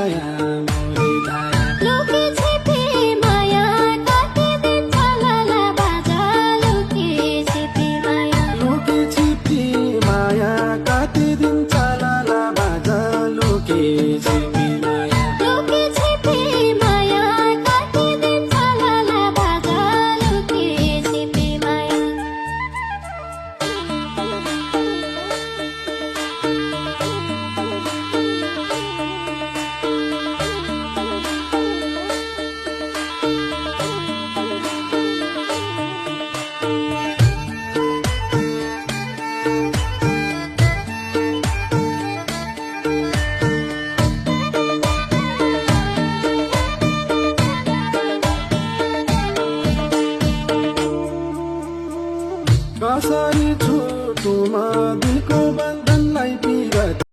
माया मोरे धाया लुकेछिपे माया काटिदिन्छ लाला बाजा लुकेछिपे माया लुकेछिपे माया काटिदिन्छ लाला बाजा लुकेछिपे माया लुकेछिपे माया काटिदिन्छ लाला बाजा लुकेछिपे माया कसरी छुटुमा दिलको बन्धनलाई पिरत